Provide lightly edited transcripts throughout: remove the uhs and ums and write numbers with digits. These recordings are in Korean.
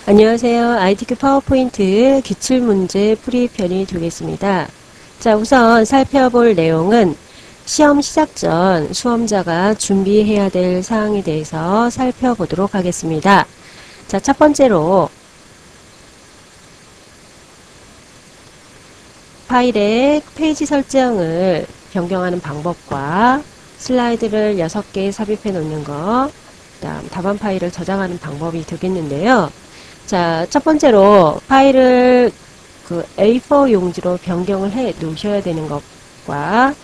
안녕하세요. ITQ 파워포인트 기출문제 풀이편이 되겠습니다. 자, 우선 살펴볼 내용은 시험 시작 전 수험자가 준비해야 될 사항에 대해서 살펴보도록 하겠습니다. 자, 첫 번째로 파일의 페이지 설정을 변경하는 방법과 슬라이드를 6개 삽입해 놓는 것, 그다음 답안 파일을 저장하는 방법이 되겠는데요. 자, 첫 번째로 파일을 A4 용지로 변경을 해 놓으셔야 되는 것과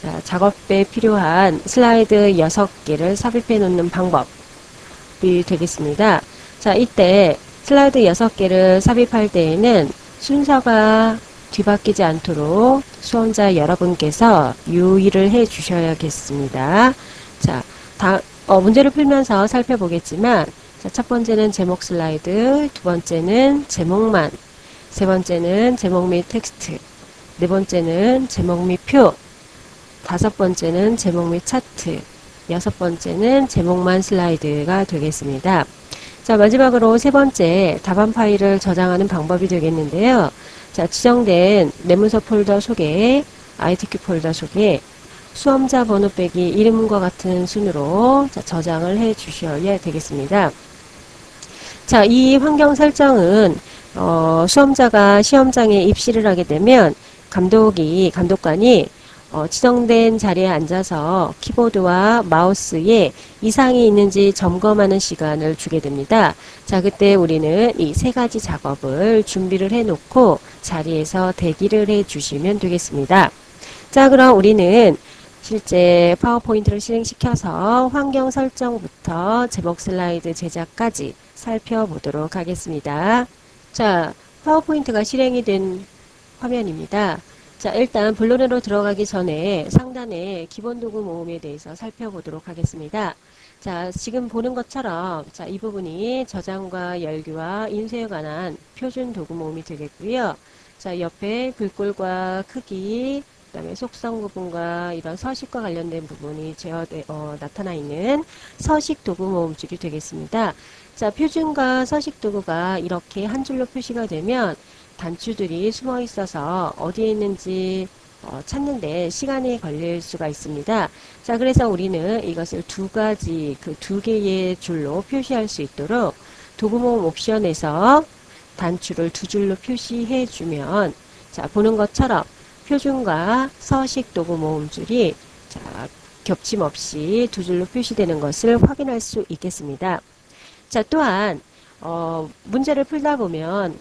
자, 작업에 필요한 슬라이드 6개를 삽입해 놓는 방법이 되겠습니다. 자, 이때 슬라이드 6개를 삽입할 때에는 순서가 뒤바뀌지 않도록 수험자 여러분께서 유의를 해 주셔야겠습니다. 자, 문제를 풀면서 살펴보겠지만 자, 첫 번째는 제목 슬라이드, 두 번째는 제목만, 세 번째는 제목 및 텍스트, 네 번째는 제목 및 표, 다섯 번째는 제목 및 차트, 여섯 번째는 제목만 슬라이드가 되겠습니다. 자, 마지막으로 세 번째 답안 파일을 저장하는 방법이 되겠는데요. 자, 지정된 내문서 폴더 속에 ITQ 폴더 속에 수험자 번호 빼기 이름과 같은 순으로 자, 저장을 해 주셔야 되겠습니다. 자, 이 환경 설정은 수험자가 시험장에 입시를 하게 되면 감독관이 지정된 자리에 앉아서 키보드와 마우스에 이상이 있는지 점검하는 시간을 주게 됩니다. 자, 그때 우리는 이 세 가지 작업을 준비를 해 놓고 자리에서 대기를 해 주시면 되겠습니다. 자, 그럼 우리는 실제 파워포인트를 실행시켜서 환경 설정부터 제목 슬라이드 제작까지 살펴보도록 하겠습니다. 자, 파워포인트가 실행이 된 화면입니다. 자, 일단 본론으로 들어가기 전에 상단의 기본 도구 모음에 대해서 살펴보도록 하겠습니다. 자, 지금 보는 것처럼 자, 이 부분이 저장과 열기와 인쇄에 관한 표준 도구 모음이 되겠고요. 자, 옆에 글꼴과 크기, 그 다음에 속성 부분과 이런 서식과 관련된 부분이 나타나 있는 서식 도구 모음줄이 되겠습니다. 자, 표준과 서식 도구가 이렇게 한 줄로 표시가 되면 단추들이 숨어 있어서 어디에 있는지 찾는데 시간이 걸릴 수가 있습니다. 자, 그래서 우리는 이것을 두 가지, 두 개의 줄로 표시할 수 있도록 도구 모음 옵션에서 단추를 두 줄로 표시해 주면 자, 보는 것처럼 표준과 서식 도구 모음줄이 자, 겹침 없이 두 줄로 표시되는 것을 확인할 수 있겠습니다. 자, 또한 문제를 풀다 보면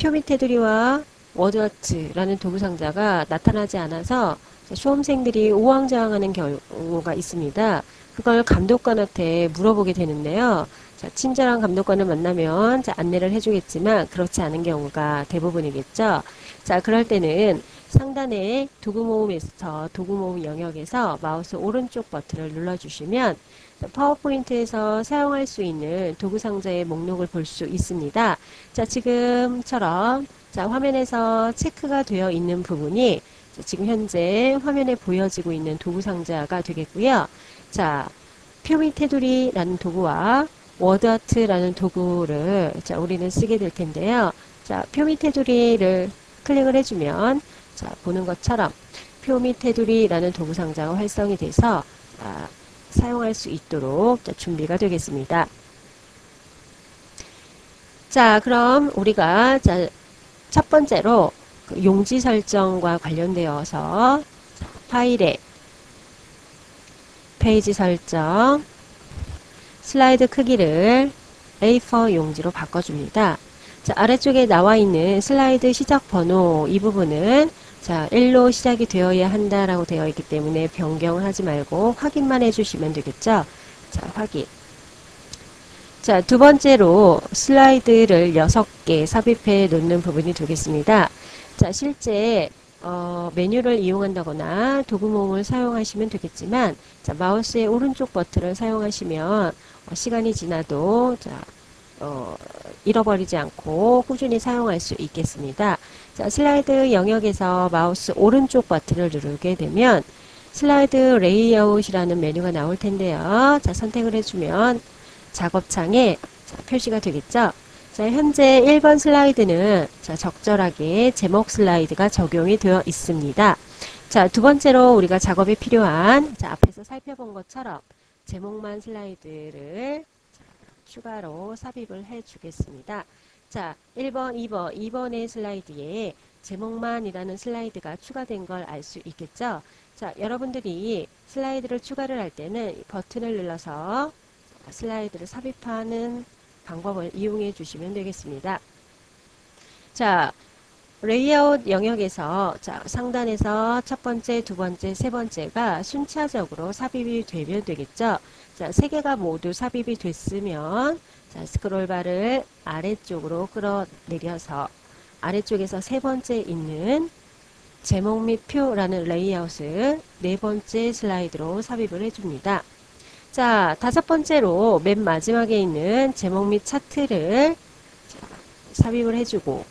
표 및 테두리와 워드아트라는 도구 상자가 나타나지 않아서 수험생들이 우왕좌왕하는 경우가 있습니다. 그걸 감독관한테 물어보게 되는데요. 자, 친절한 감독관을 만나면 자, 안내를 해주겠지만 그렇지 않은 경우가 대부분이겠죠. 자, 그럴 때는 상단의 도구 모음에서 도구 모음 영역에서 마우스 오른쪽 버튼을 눌러주시면 파워포인트에서 사용할 수 있는 도구 상자의 목록을 볼 수 있습니다. 자, 지금처럼 자, 화면에서 체크가 되어 있는 부분이 지금 현재 화면에 보여지고 있는 도구 상자가 되겠고요. 자, 표 및 테두리라는 도구와 워드아트라는 도구를 자, 우리는 쓰게 될 텐데요. 자, 표 및 테두리를 클릭을 해주면 자, 보는 것처럼 표 및 테두리라는 도구 상자가 활성이 돼서 사용할 수 있도록 자, 준비가 되겠습니다. 자, 그럼 우리가 자, 첫 번째로 용지 설정과 관련되어서 파일에 페이지 설정, 슬라이드 크기를 A4 용지로 바꿔줍니다. 자, 아래쪽에 나와 있는 슬라이드 시작 번호 이 부분은 자, 1로 시작이 되어야 한다라고 되어 있기 때문에 변경하지 말고 확인만 해주시면 되겠죠. 자, 확인. 자, 두 번째로 슬라이드를 6개 삽입해 놓는 부분이 되겠습니다. 자, 실제 메뉴를 이용한다거나 도구 모음을 사용하시면 되겠지만 자, 마우스의 오른쪽 버튼을 사용하시면 시간이 지나도 자, 잃어버리지 않고 꾸준히 사용할 수 있겠습니다. 자, 슬라이드 영역에서 마우스 오른쪽 버튼을 누르게 되면 슬라이드 레이아웃이라는 메뉴가 나올 텐데요. 자, 선택을 해주면 작업창에 자, 표시가 되겠죠. 자, 현재 1번 슬라이드는 자, 적절하게 제목 슬라이드가 적용이 되어 있습니다. 자, 두 번째로 우리가 작업에 필요한 자, 앞에서 살펴본 것처럼 제목만 슬라이드를 자, 추가로 삽입을 해 주겠습니다. 자, 1번, 2번의 슬라이드에 제목만이라는 슬라이드가 추가된 걸 알 수 있겠죠? 자, 여러분들이 슬라이드를 추가를 할 때는 버튼을 눌러서 슬라이드를 삽입하는 방법을 이용해 주시면 되겠습니다. 자, 레이아웃 영역에서 자, 상단에서 첫 번째, 두 번째, 세 번째가 순차적으로 삽입이 되면 되겠죠. 자, 세 개가 모두 삽입이 됐으면 자, 스크롤바를 아래쪽으로 끌어내려서 아래쪽에서 세 번째 있는 제목 및 표라는 레이아웃을 네 번째 슬라이드로 삽입을 해줍니다. 자, 다섯 번째로 맨 마지막에 있는 제목 및 차트를 자, 삽입을 해주고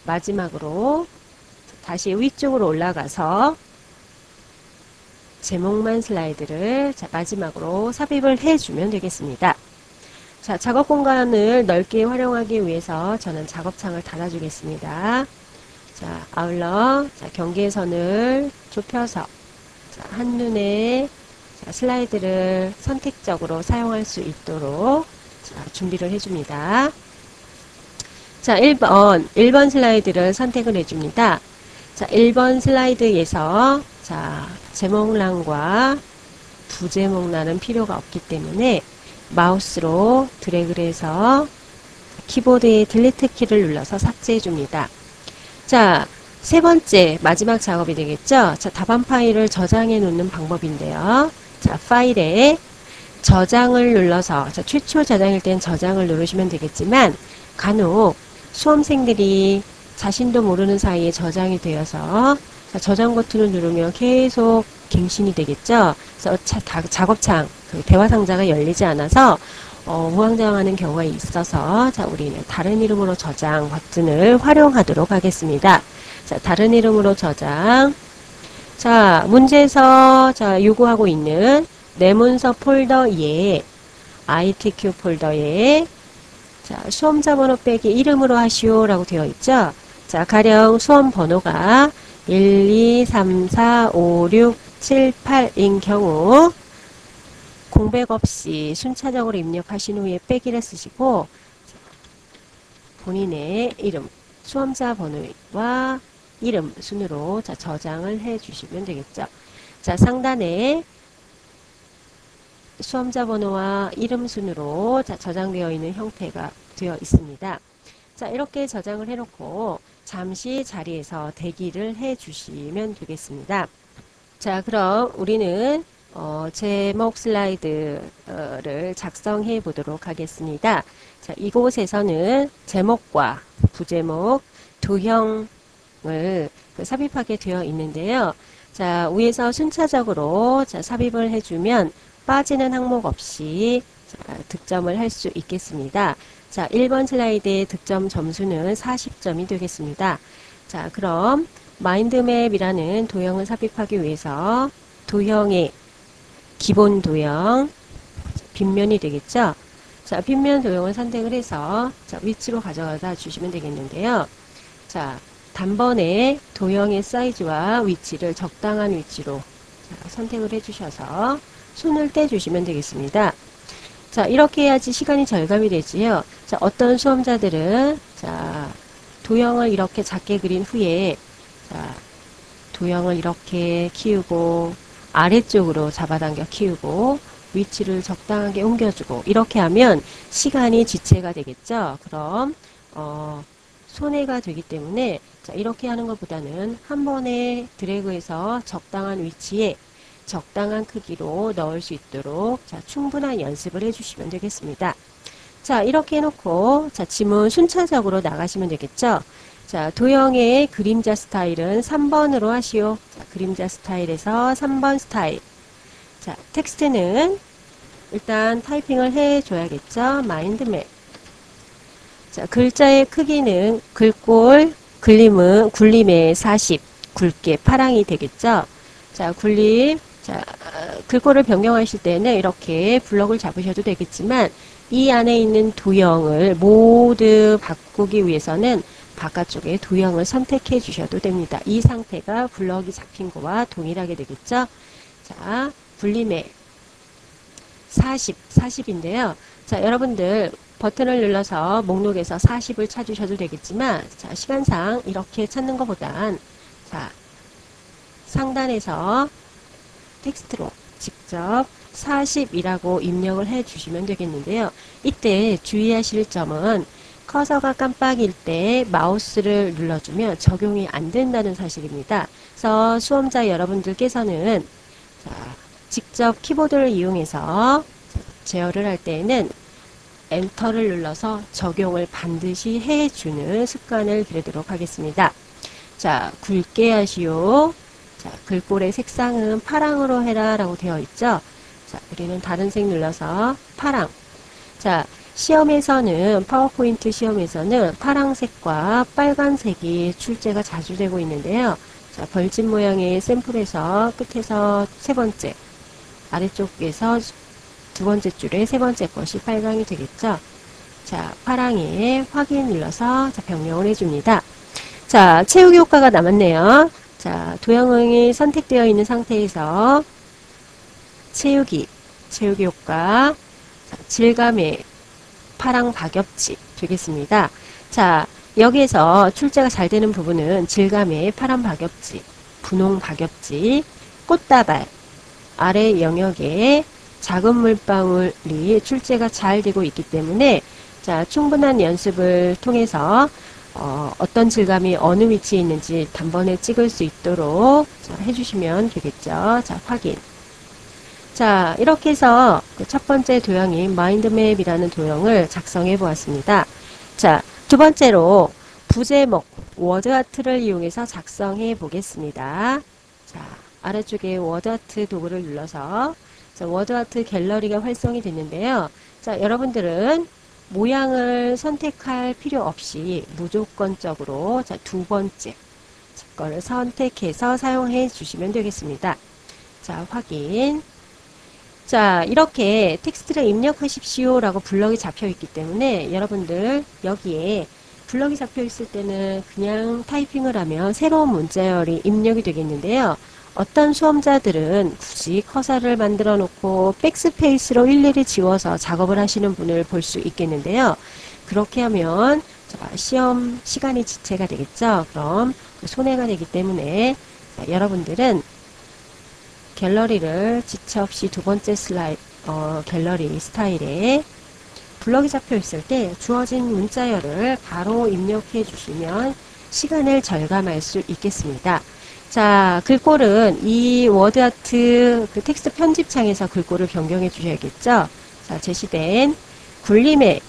마지막으로 다시 위쪽으로 올라가서 제목만 슬라이드를 자, 마지막으로 삽입을 해주면 되겠습니다. 자, 작업 공간을 넓게 활용하기 위해서 저는 작업창을 닫아주겠습니다. 자, 아울러 자, 경계선을 좁혀서 자, 한눈에 자, 슬라이드를 선택적으로 사용할 수 있도록 자, 준비를 해줍니다. 자, 1번 슬라이드를 선택을 해줍니다. 자, 1번 슬라이드에서 자, 제목란과 부제목란은 필요가 없기 때문에 마우스로 드래그를 해서 키보드의 딜리트 키를 눌러서 삭제해 줍니다. 자, 세 번째 마지막 작업이 되겠죠. 자, 답안 파일을 저장해 놓는 방법인데요. 자, 파일에 저장을 눌러서 자, 최초 저장일 땐 저장을 누르시면 되겠지만 간혹 수험생들이 자신도 모르는 사이에 저장이 되어서 자, 저장 버튼을 누르면 계속 갱신이 되겠죠. 그래서 작업창 그 대화 상자가 열리지 않아서 무한저장하는 경우가 있어서 자, 우리는 다른 이름으로 저장 버튼을 활용하도록 하겠습니다. 자, 다른 이름으로 저장. 자, 문제에서 자, 요구하고 있는 내 문서 폴더에 ITQ 폴더에 자, 수험자 번호 빼기 이름으로 하시오 라고 되어 있죠. 자, 가령 수험 번호가 1, 2, 3, 4, 5, 6, 7, 8인 경우 공백 없이 순차적으로 입력하신 후에 빼기를 쓰시고 본인의 이름, 수험자 번호와 이름 순으로 자, 저장을 해 주시면 되겠죠. 자, 상단에 수험자 번호와 이름 순으로 자, 저장되어 있는 형태가 되어 있습니다. 자, 이렇게 저장을 해놓고 잠시 자리에서 대기를 해 주시면 되겠습니다. 자, 그럼 우리는 제목 슬라이드를 작성해 보도록 하겠습니다. 자, 이곳에서는 제목과 부제목 두 형을 삽입하게 되어 있는데요. 자, 위에서 순차적으로 자, 삽입을 해주면 빠지는 항목 없이 자, 득점을 할 수 있겠습니다. 자, 1번 슬라이드의 득점 점수는 40점이 되겠습니다. 자, 그럼 마인드맵이라는 도형을 삽입하기 위해서 도형의 기본 도형 빗면이 되겠죠. 자, 빗면 도형을 선택을 해서 자, 위치로 가져가다 주시면 되겠는데요. 자, 단번에 도형의 사이즈와 위치를 적당한 위치로 자, 선택을 해주셔서 손을 떼주시면 되겠습니다. 자, 이렇게 해야지 시간이 절감이 되지요. 자, 어떤 수험자들은 자, 도형을 이렇게 작게 그린 후에 자, 도형을 이렇게 키우고 아래쪽으로 잡아당겨 키우고 위치를 적당하게 옮겨주고 이렇게 하면 시간이 지체가 되겠죠. 그럼 손해가 되기 때문에 자, 이렇게 하는 것보다는 한 번에 드래그해서 적당한 위치에 적당한 크기로 넣을 수 있도록 자, 충분한 연습을 해주시면 되겠습니다. 자, 이렇게 해놓고 자, 지문 순차적으로 나가시면 되겠죠. 자, 도형의 그림자 스타일은 3번으로 하시오. 자, 그림자 스타일에서 3번 스타일. 자, 텍스트는 일단 타이핑을 해줘야겠죠. 마인드맵. 자, 글자의 크기는 글꼴, 굴림의 40, 굵게 파랑이 되겠죠. 자, 굴림. 자, 글꼴을 변경하실 때는 이렇게 블럭을 잡으셔도 되겠지만 이 안에 있는 도형을 모두 바꾸기 위해서는 바깥쪽에 도형을 선택해 주셔도 됩니다. 이 상태가 블럭이 잡힌 거와 동일하게 되겠죠. 자, 분리매 40인데요. 자, 여러분들 버튼을 눌러서 목록에서 40을 찾으셔도 되겠지만, 자, 시간상 이렇게 찾는 것보단, 자, 상단에서 텍스트로 직접 40이라고 입력을 해 주시면 되겠는데요. 이때 주의하실 점은 커서가 깜빡일 때 마우스를 눌러주면 적용이 안 된다는 사실입니다. 그래서 수험자 여러분들께서는 자, 직접 키보드를 이용해서 제어를 할 때에는 엔터를 눌러서 적용을 반드시 해주는 습관을 기르도록 하겠습니다. 자, 굵게 하시오. 자, 글꼴의 색상은 파랑으로 해라 라고 되어 있죠. 자, 우리는 다른 색 눌러서 파랑. 자, 시험에서는 파워포인트 시험에서는 파랑색과 빨간색이 출제가 자주 되고 있는데요. 자, 벌집 모양의 샘플에서 끝에서 세 번째, 아래쪽에서 두 번째 줄에 세 번째 것이 빨강이 되겠죠. 자, 파랑에 확인 눌러서 자, 변경을 해줍니다. 자, 채우기 효과가 남았네요. 자, 도형이 선택되어 있는 상태에서 채우기 효과, 자, 질감의 파랑 박엽지 되겠습니다. 자, 여기에서 출제가 잘 되는 부분은 질감의 파란 박엽지, 분홍 박엽지, 꽃다발, 아래 영역에 작은 물방울이 출제가 잘 되고 있기 때문에 자, 충분한 연습을 통해서 어떤 질감이 어느 위치에 있는지 단번에 찍을 수 있도록 자, 해주시면 되겠죠. 자, 확인. 자, 이렇게 해서 첫 번째 도형인 마인드맵이라는 도형을 작성해 보았습니다. 자, 두 번째로 부제목 워드아트를 이용해서 작성해 보겠습니다. 자, 아래쪽에 워드아트 도구를 눌러서 자, 워드아트 갤러리가 활성이 됐는데요. 자, 여러분들은 모양을 선택할 필요 없이 무조건적으로 자, 두 번째 거를 선택해서 사용해 주시면 되겠습니다. 자, 확인. 자, 이렇게 텍스트를 입력하십시오 라고 블럭이 잡혀 있기 때문에 여러분들 여기에 블럭이 잡혀 있을 때는 그냥 타이핑을 하면 새로운 문자열이 입력이 되겠는데요. 어떤 수험자들은 굳이 커서를 만들어 놓고 백스페이스로 일일이 지워서 작업을 하시는 분을 볼 수 있겠는데요. 그렇게 하면 시험 시간이 지체가 되겠죠. 그럼 손해가 되기 때문에 여러분들은 갤러리를 지체 없이 두 번째 갤러리 스타일에 블럭이 잡혀 있을 때 주어진 문자열을 바로 입력해 주시면 시간을 절감할 수 있겠습니다. 자, 글꼴은 이 워드아트 그 텍스트 편집창에서 글꼴을 변경해 주셔야겠죠. 자, 제시된 굴림에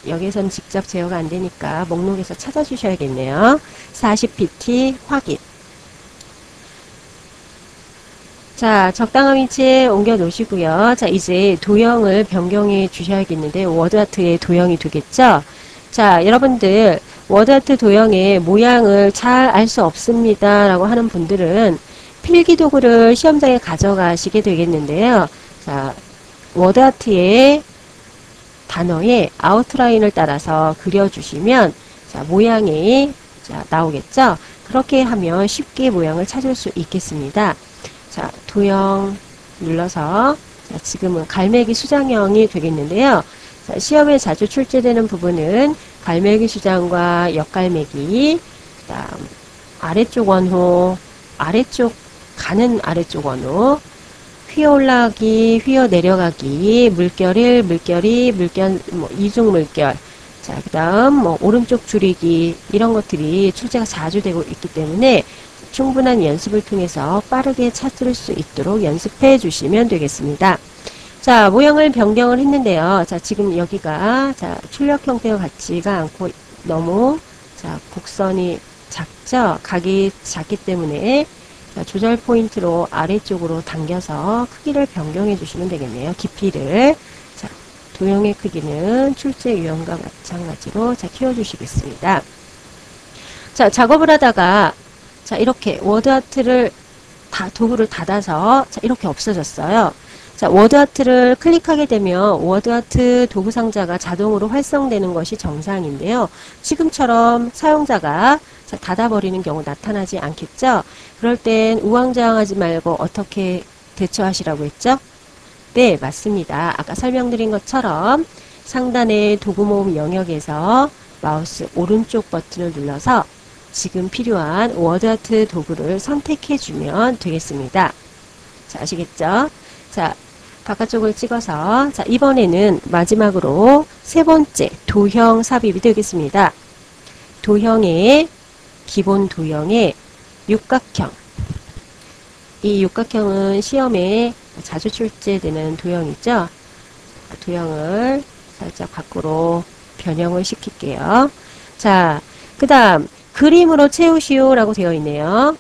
여기선 직접 제어가 안 되니까 목록에서 찾아주셔야겠네요. 40pt 확인. 자, 적당한 위치에 옮겨 놓으시고요. 자, 이제 도형을 변경해 주셔야겠는데 워드아트의 도형이 되겠죠. 자, 여러분들 워드아트 도형의 모양을 잘 알 수 없습니다 라고 하는 분들은 필기도구를 시험장에 가져가시게 되겠는데요. 자, 워드아트의 단어의 아웃라인을 따라서 그려주시면 자, 모양이 자, 나오겠죠. 그렇게 하면 쉽게 모양을 찾을 수 있겠습니다. 자, 도형 눌러서 자, 지금은 갈매기 수장형이 되겠는데요. 자, 시험에 자주 출제되는 부분은 갈매기 수장과 옆갈매기, 그다음 아래쪽 원호, 가는 아래쪽 원호, 휘어 올라가기, 휘어 내려가기, 물결 1, 물결 2, 물결 이중 물결, 자, 그다음 오른쪽 줄이기 이런 것들이 출제가 자주 되고 있기 때문에 충분한 연습을 통해서 빠르게 찾을 수 있도록 연습해 주시면 되겠습니다. 자, 모양을 변경을 했는데요. 자, 지금 여기가 자, 출력 형태와 같지가 않고 너무 자, 곡선이 작죠? 각이 작기 때문에 자, 조절 포인트로 아래쪽으로 당겨서 크기를 변경해 주시면 되겠네요. 깊이를. 자, 도형의 크기는 출제 유형과 마찬가지로 자, 키워주시겠습니다. 자, 작업을 하다가 자, 이렇게 워드아트를 도구를 닫아서 자, 이렇게 없어졌어요. 자, 워드아트를 클릭하게 되면 워드아트 도구 상자가 자동으로 활성되는 것이 정상인데요. 지금처럼 사용자가 닫아버리는 경우 나타나지 않겠죠? 그럴 땐 우왕좌왕하지 말고 어떻게 대처하시라고 했죠? 네, 맞습니다. 아까 설명드린 것처럼 상단의 도구 모음 영역에서 마우스 오른쪽 버튼을 눌러서 지금 필요한 워드아트 도구를 선택해주면 되겠습니다. 자, 아시겠죠? 자, 바깥쪽을 찍어서 자, 이번에는 마지막으로 세 번째 도형 삽입이 되겠습니다. 도형의 기본 도형의 육각형. 이 육각형은 시험에 자주 출제되는 도형이죠. 도형을 살짝 밖으로 변형을 시킬게요. 자, 그 다음 그림으로 채우시오 라고 되어 있네요.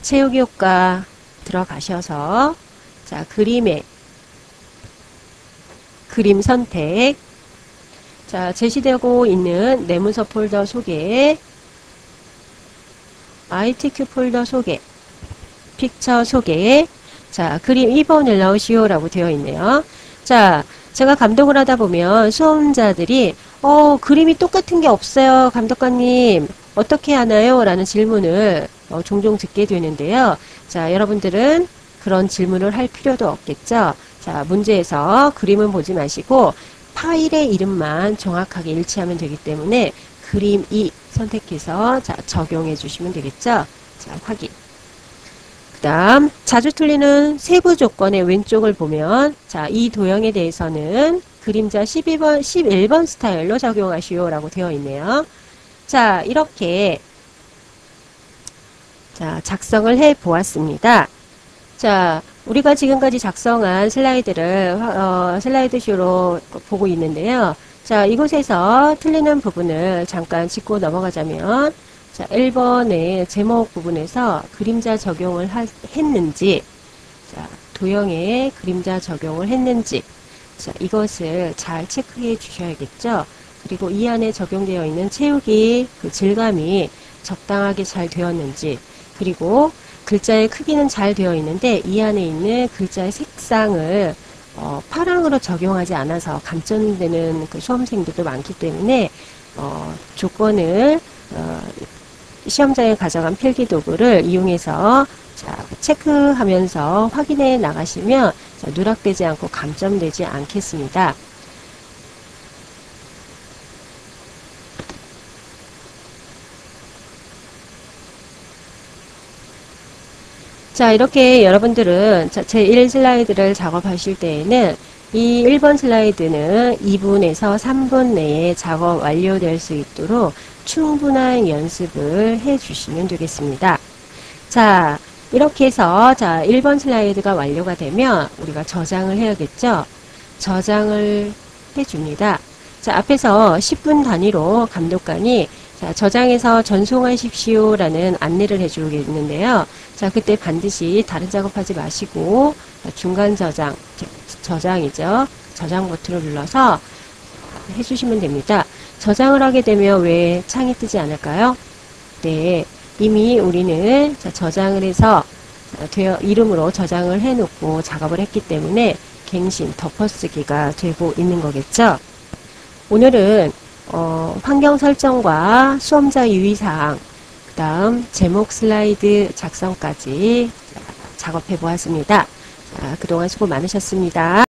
채우기 효과 들어가셔서 자, 그림의 그림 선택. 자, 제시되고 있는 내문서 폴더 소개, ITQ 폴더 소개, 픽처 소개. 자, 그림 2번을 넣으시오 라고 되어 있네요. 자, 제가 감독을 하다 보면 수험자들이 그림이 똑같은 게 없어요. 감독관님 어떻게 하나요? 라는 질문을 종종 듣게 되는데요. 자, 여러분들은 그런 질문을 할 필요도 없겠죠. 자, 문제에서 그림은 보지 마시고 파일의 이름만 정확하게 일치하면 되기 때문에 그림 2 선택해서 자, 적용해 주시면 되겠죠. 자, 확인. 그 다음 자주 틀리는 세부 조건의 왼쪽을 보면 자, 이 도형에 대해서는 그림자 11번 스타일로 적용하시오 라고 되어 있네요. 자, 이렇게 자, 작성을 해 보았습니다. 자, 우리가 지금까지 작성한 슬라이드를 슬라이드쇼로 보고 있는데요. 자, 이곳에서 틀리는 부분을 잠깐 짚고 넘어가자면 자, 1번의 제목 부분에서 그림자 적용을 했는지, 자, 도형에 그림자 적용을 했는지, 자, 이것을 잘 체크해 주셔야겠죠. 그리고 이 안에 적용되어 있는 채우기 그 질감이 적당하게 잘 되었는지, 그리고 글자의 크기는 잘 되어 있는데 이 안에 있는 글자의 색상을 파랑으로 적용하지 않아서 감점되는 그 수험생들도 많기 때문에 조건을 시험장에 가져간 필기도구를 이용해서 자, 체크하면서 확인해 나가시면 자, 누락되지 않고 감점되지 않겠습니다. 자, 이렇게 여러분들은 제1 슬라이드를 작업하실 때에는 이 1번 슬라이드는 2분에서 3분 내에 작업 완료될 수 있도록 충분한 연습을 해 주시면 되겠습니다. 자, 이렇게 해서 자, 1번 슬라이드가 완료가 되면 우리가 저장을 해야겠죠? 저장을 해 줍니다. 자, 앞에서 10분 단위로 감독관이 자, 저장해서 전송하십시오 라는 안내를 해주고 있는데요. 자, 그때 반드시 다른 작업하지 마시고 중간 저장이죠. 저장 버튼을 눌러서 해주시면 됩니다. 저장을 하게 되면 왜 창이 뜨지 않을까요? 네, 이미 우리는 자, 저장을 해서 이름으로 저장을 해놓고 작업을 했기 때문에 갱신, 덮어쓰기가 되고 있는 거겠죠. 오늘은 환경 설정과 수험자 유의사항, 그 다음 제목 슬라이드 작성까지 작업해 보았습니다. 자, 그동안 수고 많으셨습니다.